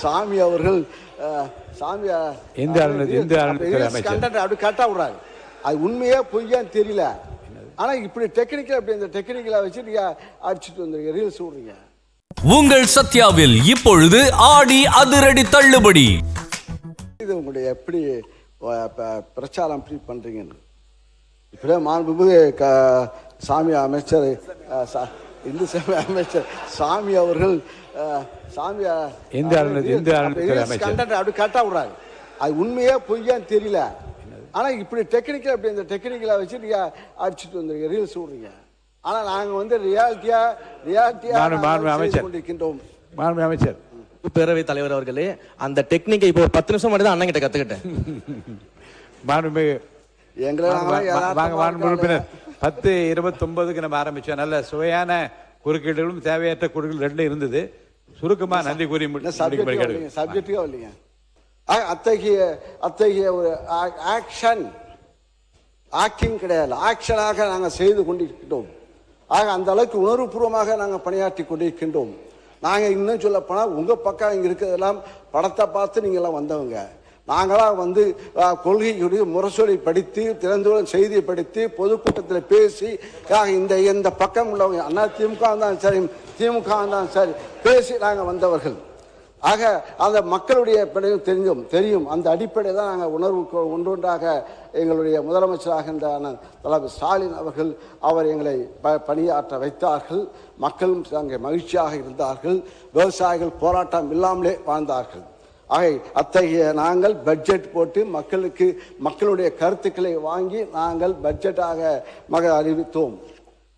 சாமி அவர்கள் சாமி அப்படி கரெக்டாக விடுறாங்க. அது உண்மையே பொய்யான்னு தெரியல. ஆனால் இப்படி டெக்னிக்கல் அப்படி இந்த டெக்னிக்கலை வச்சு நீங்கள் அடிச்சுட்டு வந்துருங்க, ரீல்ஸ் விடுறீங்க. உங்கள் சத்யாவில் இப்பொழுது ஆடி அதிரடி தள்ளுபடி. இது உங்களுடைய எப்படி பிரச்சாரம் எப்படி பண்றீங்கன்னு இப்படியே மாண்புமிகு சாமி அமைச்சர் இந்து சமய அமைச்சர் சாமி அவர்கள் சாமி அப்படி கரெக்டாக விடுறாங்க. அது உண்மையே பொய்யான்னு தெரியல. ஆனால் இப்படி டெக்னிக்கல் அப்படி இந்த டெக்னிக்கலை வச்சு நீங்கள் அடிச்சுட்டு வந்துருங்க, ரீல்ஸ் விடுறீங்க. ஆனால் நாங்கள் வந்து ரியாலிட்டியா கொண்டிருக்கின்றோம். அமைச்சர் பேரவைத் தலைவர் அவர்களே, அந்த டெக்னிக்கை இப்போ 10 நிமிஷம் மட்டும் தான் அண்ணன் கிட்ட கத்துக்கிட்டேன். 10:29 நம்ம ஆரம்பிச்சோம். நல்ல சுவையான குறுக்கீடுகளும் தேவையற்ற குறுக்கீடு ரெண்டும் இருந்தது. சுருக்கமா நன்றி கூறி சப்ஜெக்டுக்கா இல்லைங்க. அத்தகைய ஒரு ஆக்டிங் கிடையாது, ஆக்ஷனாக நாங்கள் செய்து கொண்டிருக்கின்றோம். ஆக அந்த அளவுக்கு உணர்வுபூர்வமாக நாங்கள் பணியாற்றி கொண்டிருக்கின்றோம். நாங்கள் இன்னும் சொல்ல போனால் உங்கள் பக்கம் இங்கே இருக்கிறதெல்லாம் படத்தை பார்த்து நீங்கள்லாம் வந்தவங்க. நாங்களாம் வந்து கொள்கையுடைய முரசொலி படித்து திறந்தோடு செய்தியை படித்து பொதுக்கூட்டத்தில் பேசி இந்த பக்கம் உள்ளவங்க அண்ணா திமுக இருந்தாலும் சரி திமுக இருந்தாலும் சரி பேசி நாங்கள் வந்தவர்கள். ஆக அந்த மக்களுடைய தெரியும். அந்த அடிப்படையில் தான் நாங்கள் உணர்வு ஒன்றொன்றாக எங்களுடைய முதலமைச்சராக தலைவர் ஸ்டாலின் அவர்கள் எங்களை பணியாற்ற வைத்தார்கள். மக்களும் அங்கே மகிழ்ச்சியாக இருந்தார்கள். விவசாயிகள் போராட்டம் இல்லாமலே வாழ்ந்தார்கள். ஆக அத்தகைய நாங்கள் பட்ஜெட் போட்டு மக்களுடைய கருத்துக்களை வாங்கி நாங்கள் பட்ஜெட்டாக அறிவித்தோம்.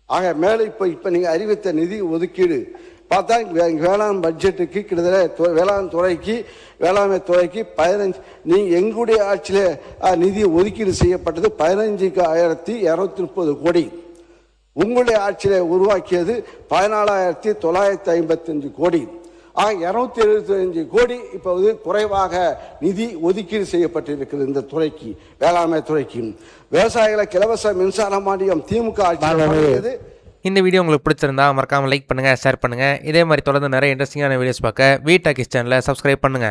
ஆக மேலே இப்போ நீங்கள் அறிவித்த நிதி ஒதுக்கீடு பார்த்தா வேளாண் பட்ஜெட்டுக்கு கிட்டத்தட்ட வேளாண்மை துறைக்கு 15 நீங்கள் எங்களுடைய ஆட்சியில் நிதி ஒதுக்கீடு செய்யப்பட்டது 15,230 கோடி. உங்களுடைய ஆட்சியில் உருவாக்கியது 14,955 கோடி. ஆக 275 கோடி இப்போது குறைவாக நிதி ஒதுக்கீடு செய்யப்பட்டிருக்கிறது இந்த துறைக்கு, வேளாண்மை துறைக்கு. விவசாயிகளுக்கு இலவச மின்சார மானியம் திமுக ஆட்சி. இந்த வீடியோ உங்களுக்கு பிடிச்சிருந்தா மறக்காமல் லைக் பண்ணுங்கள், ஷேர் பண்ணுங்கள். இதே மாதிரி தொடர்ந்து நிறைய இன்ட்ரெஸ்டிங்கான வீடியோஸ் பார்க்க வீ டாக்கீஸ் சேனலை சப்ஸ்கிரைப் பண்ணுங்கள்.